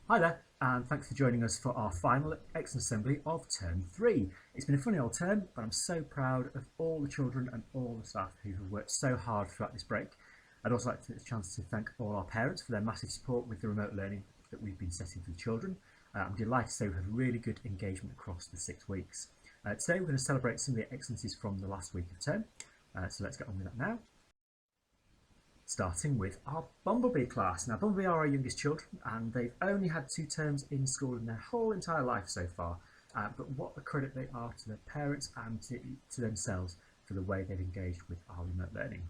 Hi there, and thanks for joining us for our final Excellence Assembly of Term 3. It's been a funny old term, but I'm so proud of all the children and all the staff who have worked so hard throughout this break. I'd also like to take this chance to thank all our parents for their massive support with the remote learning that we've been setting for the children. I'm delighted to say we've had really good engagement across the 6 weeks. Today we're going to celebrate some of the excellencies from the last week of term, so let's get on with that now. Starting with our Bumblebee class. Now, Bumblebee are our youngest children, and they've only had 2 terms in school in their whole entire life so far. But what a credit they are to their parents and to themselves for the way they've engaged with our remote learning.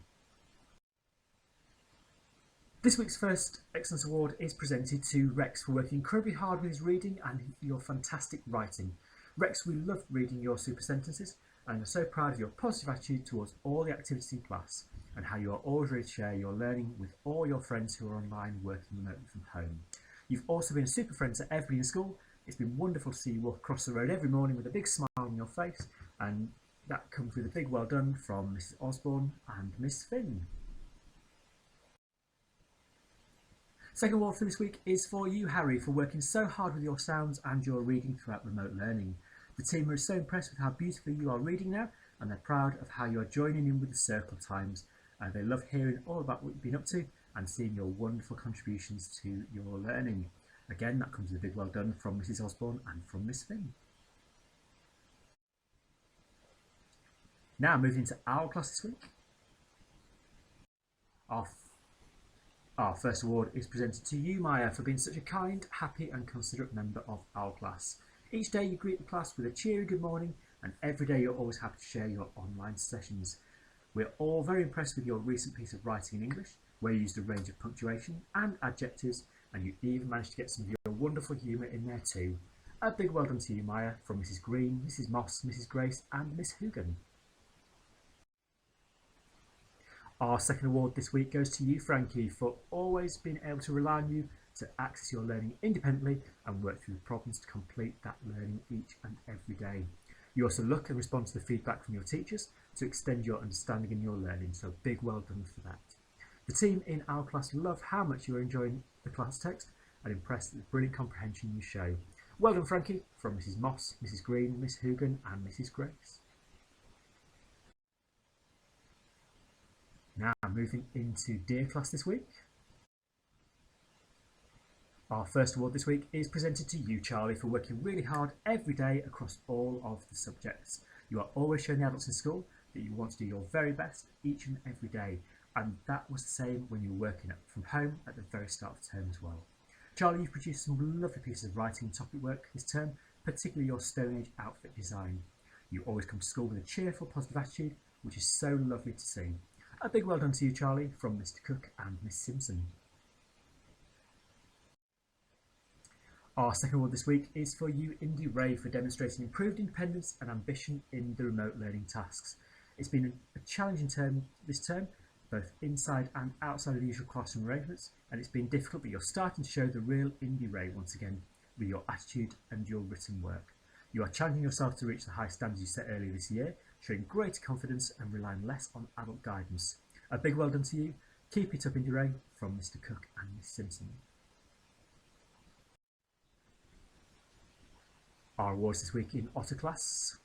This week's first Excellence Award is presented to Rex for working incredibly hard with his reading and your fantastic writing. Rex, we love reading your super sentences, and I'm so proud of your positive attitude towards all the activities in class and how you are always ready to share your learning with all your friends who are online working remotely from home. You've also been a super friend to everybody in school. It's been wonderful to see you walk across the road every morning with a big smile on your face, and that comes with a big well done from Mrs. Osborne and Miss Finn. Second award for this week is for you, Harry, for working so hard with your sounds and your reading throughout remote learning. The team are so impressed with how beautifully you are reading now, and they're proud of how you are joining in with the circle times. They love hearing all about what you've been up to and seeing your wonderful contributions to your learning. Again, that comes with a big well done from Mrs. Osborne and from Miss Finn. Now moving into our class this week. Our first award is presented to you, Maya, for being such a kind, happy and considerate member of our class. Each day you greet the class with a cheery good morning, and every day you're always happy to share your online sessions. We're all very impressed with your recent piece of writing in English, where you used a range of punctuation and adjectives, and you even managed to get some of your wonderful humour in there too. A big well done to you, Maya, from Mrs. Green, Mrs. Moss, Mrs. Grace and Miss Hugan. Our second award this week goes to you, Frankie, for always being able to rely on you to access your learning independently and work through problems to complete that learning each and every day. You also look and respond to the feedback from your teachers to extend your understanding in your learning, so big well done for that. The team in our class love how much you are enjoying the class text and impressed with the brilliant comprehension you show. Well done, Frankie, from Mrs. Moss, Mrs. Green, Miss Hugan and Mrs. Grace. Now moving into Dear Class this week. Our first award this week is presented to you, Charlie, for working really hard every day across all of the subjects. You are always showing the adults in school that you want to do your very best each and every day, and that was the same when you were working from home at the very start of term as well. Charlie, you've produced some lovely pieces of writing and topic work this term, particularly your Stone Age outfit design. You always come to school with a cheerful, positive attitude, which is so lovely to see. A big well done to you, Charlie, from Mr. Cook and Miss Simpson. Our second award this week is for you, Indy Ray, for demonstrating improved independence and ambition in the remote learning tasks. It's been a challenging term this term, both inside and outside of the usual classroom arrangements, and it's been difficult, but you're starting to show the real Indy Ray once again with your attitude and your written work. You are challenging yourself to reach the high standards you set earlier this year, showing greater confidence and relying less on adult guidance. A big well done to you. Keep it up, Indy Ray, from Mr. Cook and Miss Simpson. Our awards this week in Otter class.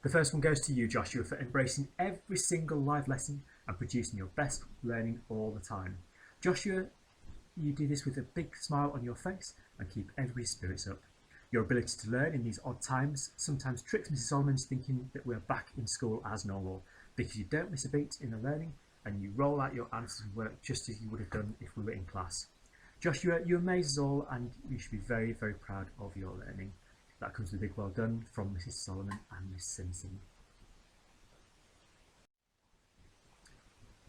The first one goes to you, Joshua, for embracing every single live lesson and producing your best learning all the time. Joshua, you do this with a big smile on your face and keep everybody's spirits up. Your ability to learn in these odd times sometimes tricks Mrs. Solomon into thinking that we're back in school as normal, because you don't miss a beat in the learning and you roll out your answers and work just as you would have done if we were in class. Joshua, you amaze us all and you should be very, very proud of your learning. That comes with a big well done from Mrs. Solomon and Miss Simpson.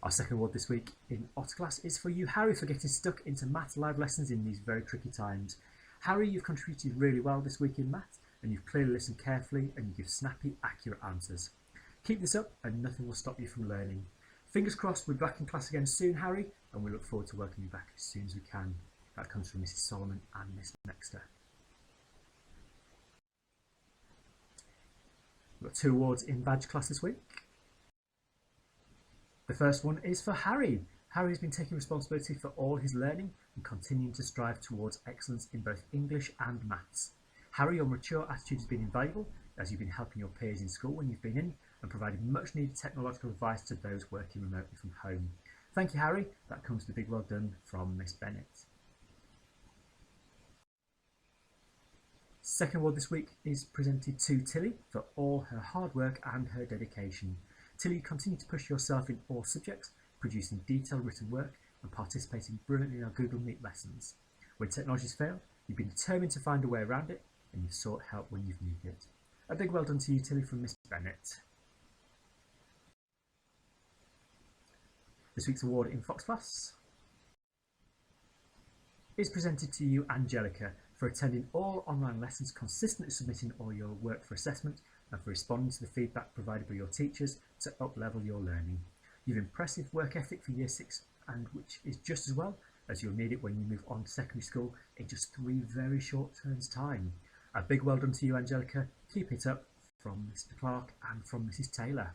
Our second award this week in Otter class is for you, Harry, for getting stuck into maths live lessons in these very tricky times. Harry, you've contributed really well this week in maths, and you've clearly listened carefully and you give snappy, accurate answers. Keep this up and nothing will stop you from learning. Fingers crossed we'll be back in class again soon, Harry, and we look forward to welcoming you back as soon as we can. That comes from Mrs. Solomon and Miss Nexter. We've got 2 awards in badge class this week. The first one is for Harry. Harry has been taking responsibility for all his learning and continuing to strive towards excellence in both English and maths. Harry, your mature attitude has been invaluable as you've been helping your peers in school when you've been in and providing much needed technological advice to those working remotely from home. Thank you, Harry. That comes with a big well done from Miss Bennett. Second award this week is presented to Tilly for all her hard work and her dedication. Tilly, you continue to push yourself in all subjects, producing detailed written work and participating brilliantly in our Google Meet lessons. When technologies fail, you've been determined to find a way around it and you've sought help when you've needed it. A big well done to you, Tilly, from Miss Bennett. This week's award in Fox Class is presented to you, Angelica, for attending all online lessons, consistently submitting all your work for assessment and for responding to the feedback provided by your teachers to up-level your learning. You have impressive work ethic for Year 6, and which is just as well as you'll need it when you move on to secondary school in just 3 very short terms time. A big well done to you, Angelica. Keep it up, from Mr. Clark and from Mrs. Taylor.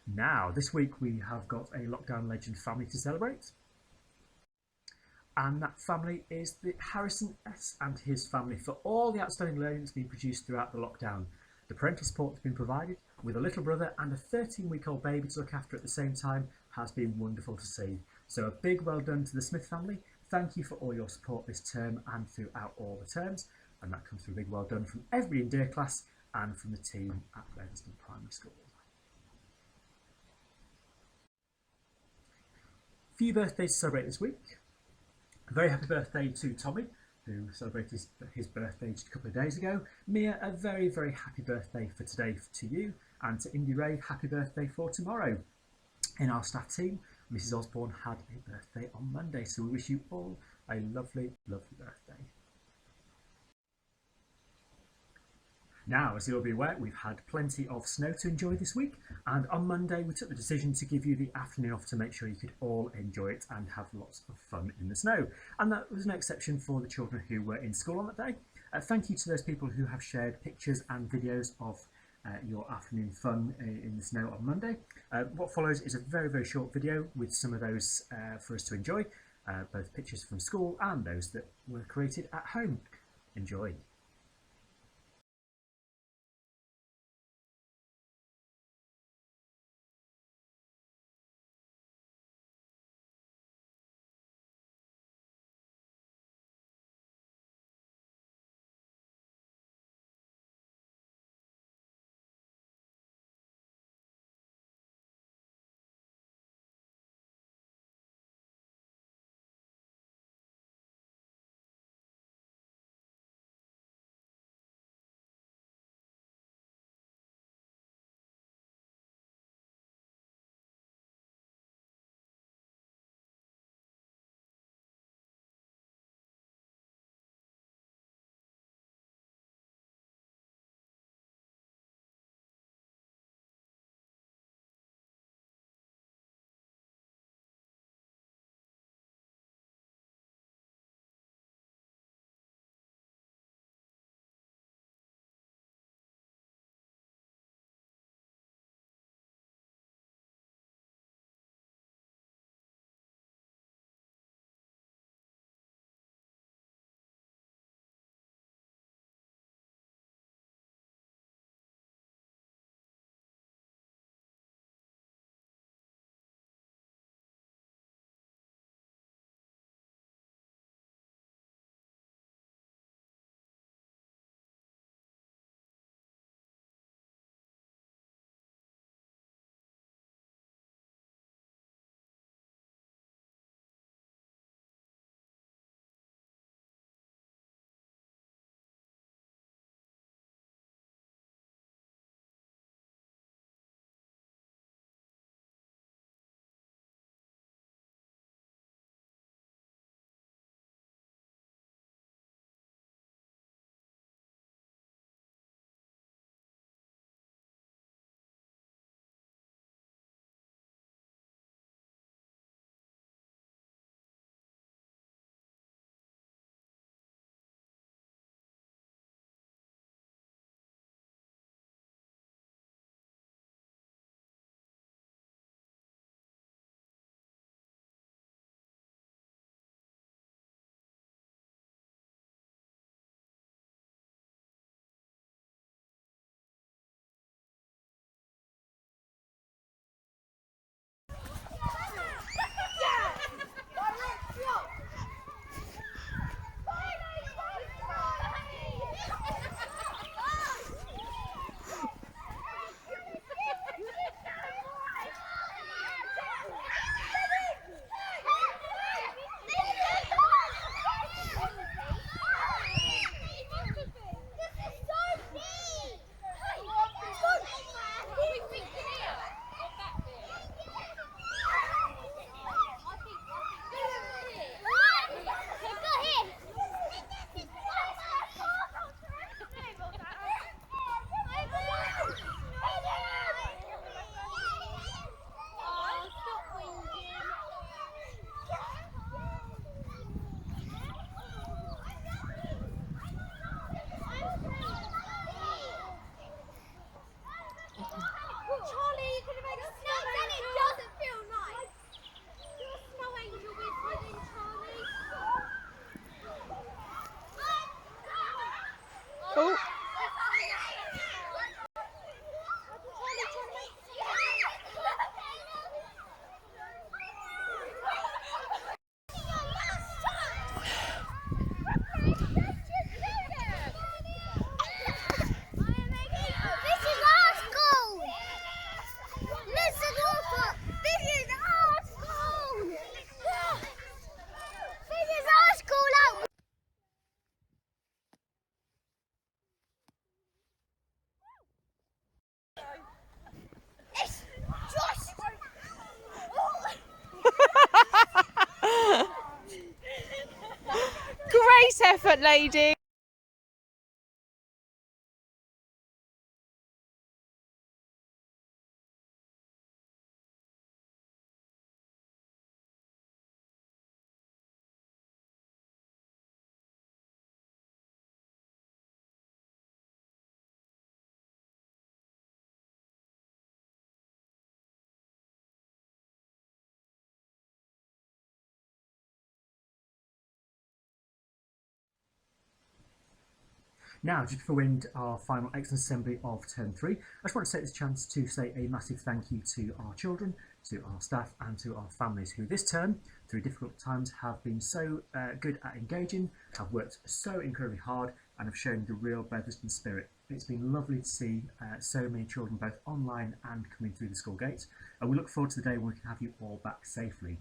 Now, this week we have got a lockdown legend family to celebrate. And that family is the Harrison S and his family for all the outstanding learning that's been produced throughout the lockdown. The parental support that's been provided, with a little brother and a 13-week-old baby to look after at the same time, has been wonderful to see. So a big well done to the Smith family. Thank you for all your support this term and throughout all the terms. And that comes through a big well done from everybody in Dear Class and from the team at Leatherston Primary School. Few birthdays to celebrate this week. A very happy birthday to Tommy, who celebrated his birthday just a couple of days ago. Mia, a very, very happy birthday for today to you. And to Indy Ray, happy birthday for tomorrow. In our staff team, Mrs. Osborne had a birthday on Monday, so we wish you all a lovely, lovely birthday. Now, as you'll be aware, we've had plenty of snow to enjoy this week, and on Monday we took the decision to give you the afternoon off to make sure you could all enjoy it and have lots of fun in the snow. And that was no exception for the children who were in school on that day. Thank you to those people who have shared pictures and videos of your afternoon fun in the snow on Monday. What follows is a very, very short video with some of those for us to enjoy, both pictures from school and those that were created at home. Enjoy. effort, lady. Now, just before we end our final excellence assembly of term 3, I just want to take this chance to say a massive thank you to our children, to our staff and to our families who this term, through difficult times, have been so good at engaging, have worked so incredibly hard and have shown the real Betherston spirit. It's been lovely to see so many children both online and coming through the school gates, and we look forward to the day when we can have you all back safely.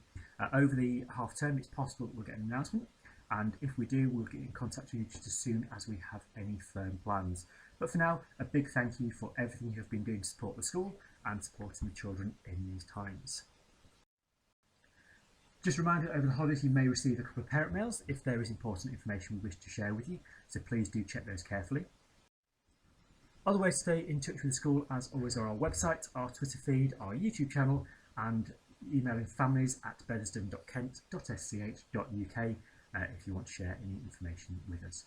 Over the half term, it's possible that we'll get an announcement, and if we do, we'll get in contact with you just as soon as we have any firm plans. But for now, a big thank you for everything you have been doing to support the school and supporting the children in these times. Just a reminder, over the holidays you may receive a couple of parent mails if there is important information we wish to share with you, so please do check those carefully. Other ways to stay in touch with the school, as always, are our website, our Twitter feed, our YouTube channel, and emailing families@betherston.kent.sch.uk if you want to share any information with us.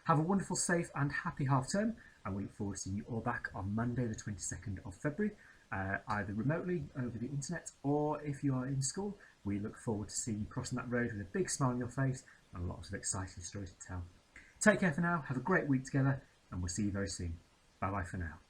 Have a wonderful, safe and happy half term, and we look forward to seeing you all back on Monday the 22nd of February, either remotely over the internet, or if you are in school, we look forward to seeing you crossing that road with a big smile on your face and lots of exciting stories to tell. Take care for now, have a great week together, and we'll see you very soon. Bye bye for now.